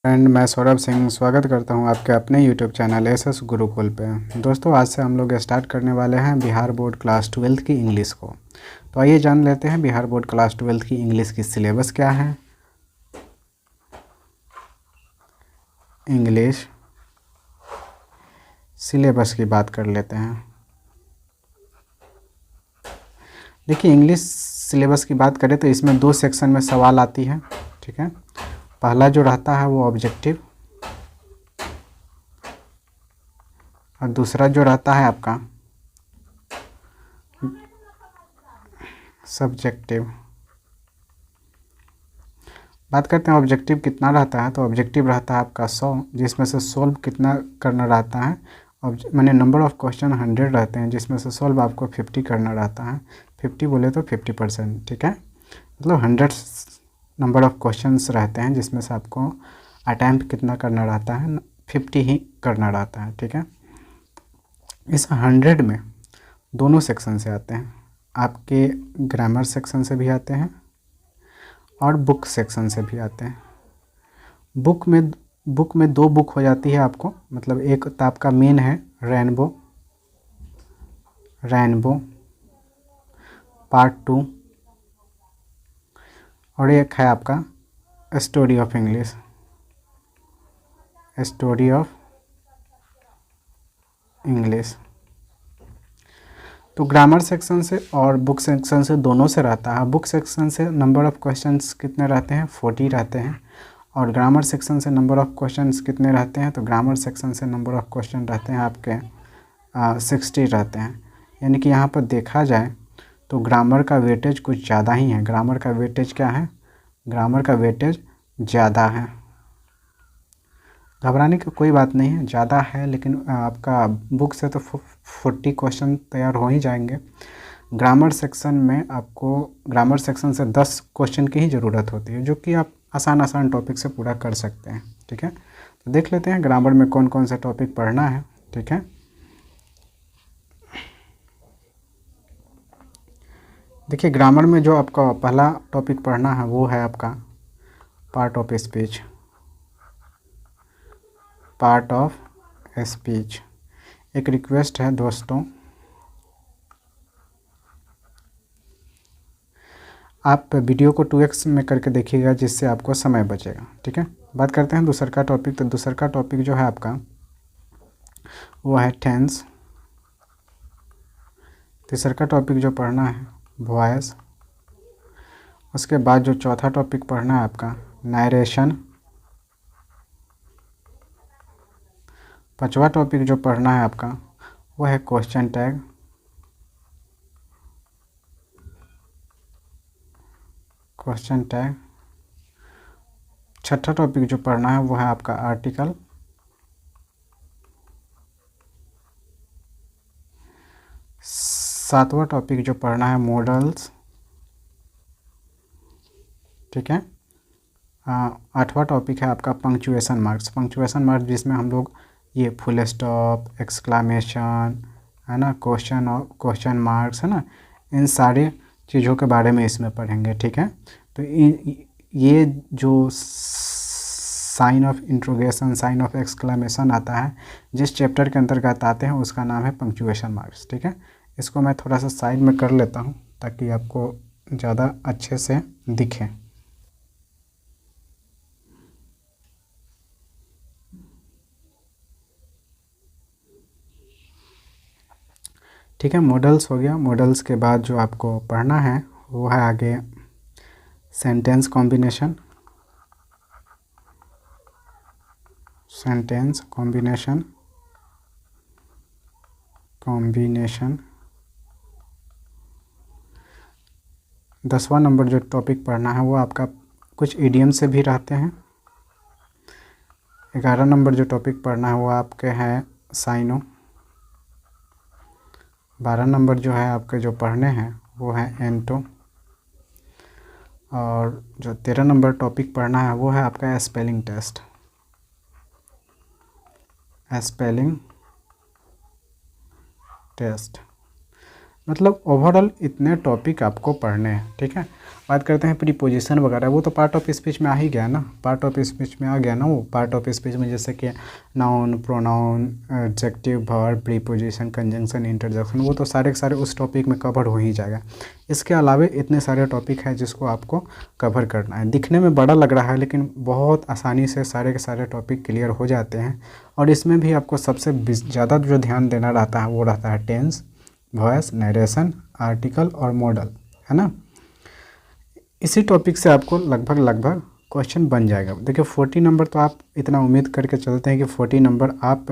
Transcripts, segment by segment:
Friend, मैं सौरभ सिंह स्वागत करता हूं आपके अपने यूट्यूब चैनल एसएस गुरुकुल पे। दोस्तों, आज से हम लोग स्टार्ट करने वाले हैं बिहार बोर्ड क्लास 12 की इंग्लिश को। तो आइए जान लेते हैं बिहार बोर्ड क्लास 12 की इंग्लिश की सिलेबस क्या है। इंग्लिश सिलेबस की बात कर लेते हैं। देखिए, इंग्लिश सिलेबस की बात करें तो इसमें 2 सेक्शन में सवाल आती है। ठीक है, पहला जो रहता है वो ऑब्जेक्टिव और दूसरा जो रहता है आपका सब्जेक्टिव। बात करते हैं ऑब्जेक्टिव कितना रहता है। तो ऑब्जेक्टिव रहता है आपका 100, जिसमें से सोल्व कितना करना रहता है। मैंने नंबर ऑफ़ क्वेश्चन 100 रहते हैं, जिसमें से सोल्व आपको 50 करना रहता है। 50 बोले तो 50%। ठीक है, मतलब 100 नंबर ऑफ़ क्वेश्चंस रहते हैं, जिसमें से आपको अटैम्प्ट कितना करना रहता है, 50 ही करना रहता है। ठीक है, इस 100 में दोनों सेक्शन से आते हैं, आपके ग्रामर सेक्शन से भी आते हैं और बुक सेक्शन से भी आते हैं। बुक में 2 बुक हो जाती है आपको, मतलब एक तो आपका मेन है रेनबो पार्ट 2 और एक है आपका स्टोरी ऑफ इंग्लिश। तो ग्रामर सेक्शन से और बुक सेक्शन से दोनों से रहता है। बुक सेक्शन से नंबर ऑफ़ क्वेश्चंस कितने रहते हैं, 40 रहते हैं। और ग्रामर सेक्शन से नंबर ऑफ़ क्वेश्चंस कितने रहते हैं, तो ग्रामर सेक्शन से नंबर ऑफ़ क्वेश्चन रहते हैं आपके 60 रहते हैं। यानी कि यहाँ पर देखा जाए तो ग्रामर का वेटेज कुछ ज़्यादा ही है। ग्रामर का वेटेज क्या है, ग्रामर का वेटेज ज़्यादा है। घबराने की कोई बात नहीं है, ज़्यादा है, लेकिन आपका बुक से तो 40 क्वेश्चन तैयार हो ही जाएंगे। ग्रामर सेक्शन में आपको ग्रामर सेक्शन से 10 क्वेश्चन की ही ज़रूरत होती है, जो कि आप आसान टॉपिक से पूरा कर सकते हैं। ठीक है, तो देख लेते हैं ग्रामर में कौन कौन सा टॉपिक पढ़ना है। ठीक है, देखिए ग्रामर में जो आपका पहला टॉपिक पढ़ना है वो है आपका पार्ट ऑफ स्पीच। एक रिक्वेस्ट है दोस्तों, आप वीडियो को 2x में करके देखिएगा, जिससे आपको समय बचेगा। ठीक है, बात करते हैं दूसर का टॉपिक। तो दूसर का टॉपिक जो है आपका वो है टेंस। तीसर का टॉपिक जो पढ़ना है वॉइस। उसके बाद जो चौथा टॉपिक पढ़ना है आपका नरेशन। पांचवा टॉपिक जो पढ़ना है आपका वो है क्वेश्चन टैग। छठा टॉपिक जो पढ़ना है वो है आपका आर्टिकल। सातवां टॉपिक जो पढ़ना है मॉडल्स। ठीक है, आठवां टॉपिक है आपका पंक्चुएशन मार्क्स, जिसमें हम लोग ये फुल स्टॉप, एक्सक्लामेशन है ना, क्वेश्चन मार्क्स है ना, इन सारे चीज़ों के बारे में इसमें पढ़ेंगे। ठीक है, तो ये जो sign of interrogation, sign of exclamation आता है, जिस चैप्टर के अंतर्गत आते हैं उसका नाम है पंक्चुएशन मार्क्स। ठीक है, इसको मैं थोड़ा सा साइड में कर लेता हूँ ताकि आपको ज़्यादा अच्छे से दिखे। ठीक है, मॉडल्स हो गया। मॉडल्स के बाद जो आपको पढ़ना है वो है आगे सेंटेंस कॉम्बिनेशन। कॉम्बिनेशन 10वां नंबर जो टॉपिक पढ़ना है वो आपका कुछ इडियम से भी रहते हैं। 11 नंबर जो टॉपिक पढ़ना है वो आपके हैं साइनो। 12 नंबर जो है आपके जो पढ़ने हैं वो है एंटो। और जो 13 नंबर टॉपिक पढ़ना है वो है आपका स्पेलिंग टेस्ट। मतलब ओवरऑल इतने टॉपिक आपको पढ़ने हैं, ठीक है। बात करते हैं प्रीपोजिशन वगैरह, वो तो पार्ट ऑफ स्पीच में आ ही गया ना, पार्ट ऑफ स्पीच में आ गया ना वो। पार्ट ऑफ स्पीच में जैसे कि noun, pronoun, adjective, verb, preposition, conjunction, interjection, वो तो सारे के सारे उस टॉपिक में कवर हो ही जाएगा। इसके अलावा इतने सारे टॉपिक हैं जिसको आपको कवर करना है। दिखने में बड़ा लग रहा है लेकिन बहुत आसानी से सारे के सारे टॉपिक क्लियर हो जाते हैं। और इसमें भी आपको सबसे ज़्यादा जो ध्यान देना रहता है वो रहता है टेंस, वॉइस, नरेशन, आर्टिकल और मॉडल, है ना। इसी टॉपिक से आपको लगभग क्वेश्चन बन जाएगा। देखिए 40 नंबर तो आप इतना उम्मीद करके चलते हैं कि 40 नंबर आप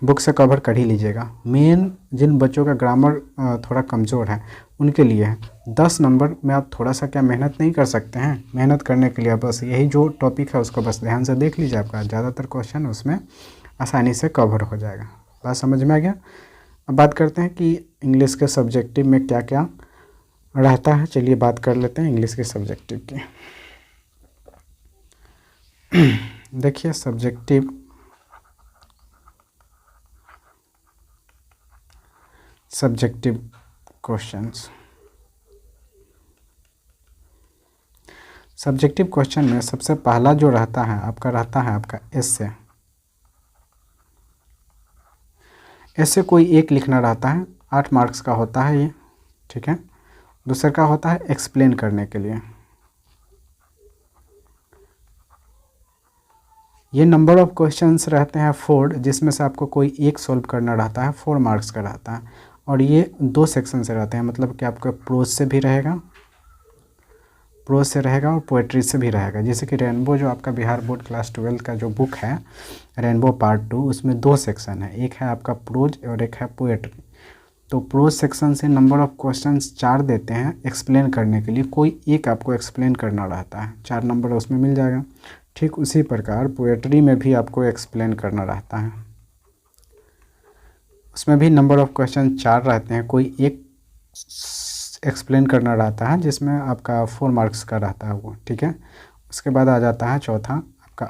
बुक से कवर कर ही लीजिएगा। मेन जिन बच्चों का ग्रामर थोड़ा कमज़ोर है उनके लिए है। 10 नंबर में आप थोड़ा सा क्या मेहनत नहीं कर सकते हैं? मेहनत करने के लिए बस यही जो टॉपिक है उसको बस ध्यान से देख लीजिए, आपका ज़्यादातर क्वेश्चन उसमें आसानी से कवर हो जाएगा। बात समझ में आ गया। अब बात करते हैं कि इंग्लिश के सब्जेक्टिव में क्या क्या रहता है। चलिए बात कर लेते हैं इंग्लिश के सब्जेक्टिव की। देखिए सब्जेक्टिव क्वेश्चंस, सब्जेक्टिव क्वेश्चन में सबसे पहला जो रहता है आपका एसे। ऐसे कोई एक लिखना रहता है, 8 मार्क्स का होता है ये, ठीक है। दूसरा का होता है एक्सप्लेन करने के लिए। ये नंबर ऑफ क्वेश्चंस रहते हैं 4, जिसमें से आपको कोई एक सॉल्व करना रहता है, 4 मार्क्स का रहता है। और ये 2 सेक्शन से रहते हैं, मतलब कि आपका प्रोज से भी रहेगा, और पोएट्री से भी रहेगा। जैसे कि रेनबो जो आपका बिहार बोर्ड क्लास 12 का जो बुक है रेनबो पार्ट 2, उसमें 2 सेक्शन है, एक है आपका प्रोज और एक है पोएट्री। तो प्रोज सेक्शन से नंबर ऑफ क्वेश्चंस 4 देते हैं एक्सप्लेन करने के लिए, कोई एक आपको एक्सप्लेन करना रहता है, 4 नंबर उसमें मिल जाएगा। ठीक उसी प्रकार पोएट्री में भी आपको एक्सप्लेन करना रहता है, उसमें भी नंबर ऑफ क्वेश्चन 4 रहते हैं, कोई एक एक्सप्लेन करना रहता है जिसमें आपका 4 मार्क्स का रहता है वो, ठीक है। उसके बाद आ जाता है चौथा आपका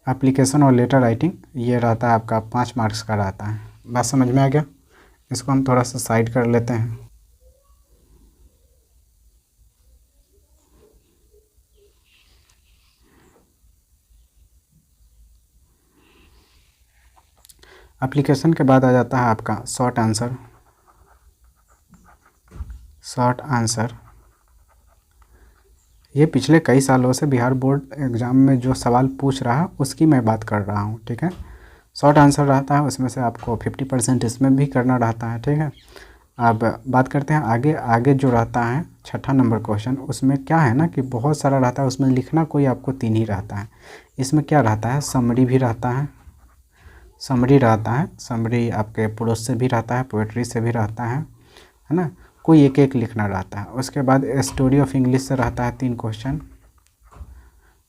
एप्लीकेशन और लेटर राइटिंग, ये रहता है आपका 5 मार्क्स का रहता है। बात समझ में आ गया। इसको हम थोड़ा सा साइड कर लेते हैं। एप्लीकेशन के बाद आ जाता है आपका शॉर्ट आंसर। ये पिछले कई सालों से बिहार बोर्ड एग्ज़ाम में जो सवाल पूछ रहा है उसकी मैं बात कर रहा हूँ, ठीक है। शॉर्ट आंसर रहता है, उसमें से आपको 50% इसमें भी करना रहता है, ठीक है। अब बात करते हैं आगे जो रहता है 6ठा नंबर क्वेश्चन, उसमें क्या है ना कि बहुत सारा रहता है, उसमें लिखना कोई आपको 3 ही रहता है। इसमें क्या रहता है, समरी भी रहता है, समरी आपके प्रोज से भी रहता है, पोएट्री से भी रहता है ना, कोई एक एक लिखना रहता है। उसके बाद स्टोरी ऑफ इंग्लिश से रहता है 3 क्वेश्चन,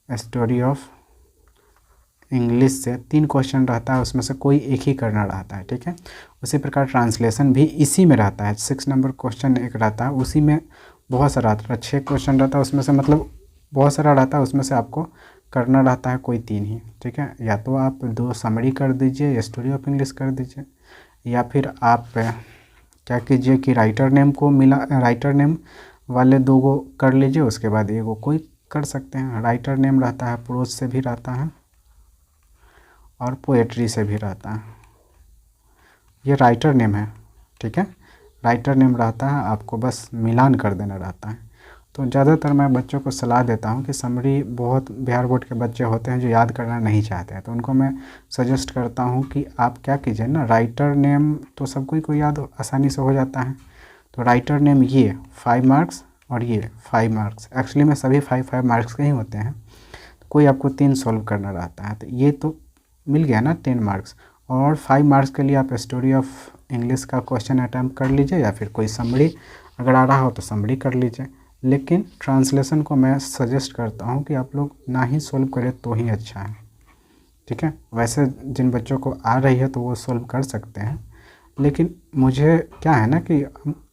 स्टोरी ऑफ इंग्लिश से 3 क्वेश्चन रहता है, उसमें से कोई एक ही करना रहता है, ठीक है। उसी प्रकार ट्रांसलेशन भी इसी में रहता है, 6 नंबर क्वेश्चन एक रहता है, उसी में बहुत सारा रहता है, 6 क्वेश्चन रहता है उसमें से, मतलब बहुत सारा रहता है, उसमें से आपको करना रहता है कोई 3 ही, ठीक है। या तो आप 2 समरी कर दीजिए या स्टोरी ऑफ इंग्लिश कर दीजिए, या फिर आप क्या कीजिए कि राइटर नेम वाले 2 को कर लीजिए, उसके बाद एगो कोई कर सकते हैं। राइटर नेम रहता है, प्रोज से भी रहता है और पोएट्री से भी रहता है। ये राइटर नेम है, ठीक है, राइटर नेम रहता है, आपको बस मिलान कर देना रहता है। तो ज़्यादातर मैं बच्चों को सलाह देता हूँ कि समरी, बहुत बिहार बोर्ड के बच्चे होते हैं जो याद करना नहीं चाहते हैं, तो उनको मैं सजेस्ट करता हूँ कि आप क्या कीजिए ना, राइटर नेम तो सबको को याद आसानी से हो जाता है, तो राइटर नेम ये 5 मार्क्स और ये 5 मार्क्स, एक्चुअली में सभी 5 मार्क्स के ही होते हैं, तो कोई आपको 3 सॉल्व करना रहता है, तो ये तो मिल गया ना 10 मार्क्स। और 5 मार्क्स के लिए आप स्टोरी ऑफ इंग्लिश का क्वेश्चन अटैम्प्ट कर लीजिए, या फिर कोई समरी अगर आ रहा हो तो समरी कर लीजिए। लेकिन ट्रांसलेशन को मैं सजेस्ट करता हूँ कि आप लोग ना ही सॉल्व करें तो ही अच्छा है, ठीक है। वैसे जिन बच्चों को आ रही है तो वो सॉल्व कर सकते हैं, लेकिन मुझे क्या है ना कि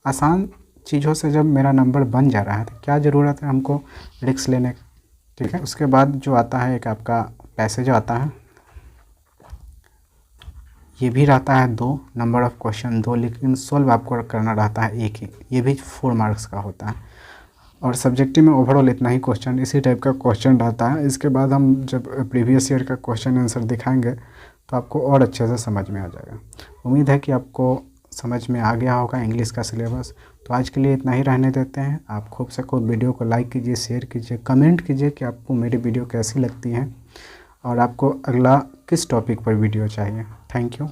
आसान चीज़ों से जब मेरा नंबर बन जा रहा है तो क्या ज़रूरत है हमको रिस्क लेने की, ठीक है। उसके बाद जो आता है एक आपका पैसेज आता है, ये भी रहता है 2, नंबर ऑफ़ क्वेश्चन 2, लेकिन सोल्व आपको करना रहता है 1 ही। ये भी 4 मार्क्स का होता है। और सब्जेक्टिव में ओवरऑल इतना ही क्वेश्चन, इसी टाइप का क्वेश्चन रहता है। इसके बाद हम जब प्रीवियस ईयर का क्वेश्चन आंसर दिखाएंगे तो आपको और अच्छे से समझ में आ जाएगा। उम्मीद है कि आपको समझ में आ गया होगा इंग्लिश का सिलेबस। तो आज के लिए इतना ही रहने देते हैं। आप खूब से खूब वीडियो को लाइक कीजिए, शेयर कीजिए, कमेंट कीजिए कि आपको मेरी वीडियो कैसी लगती है और आपको अगला किस टॉपिक पर वीडियो चाहिए। Thank you.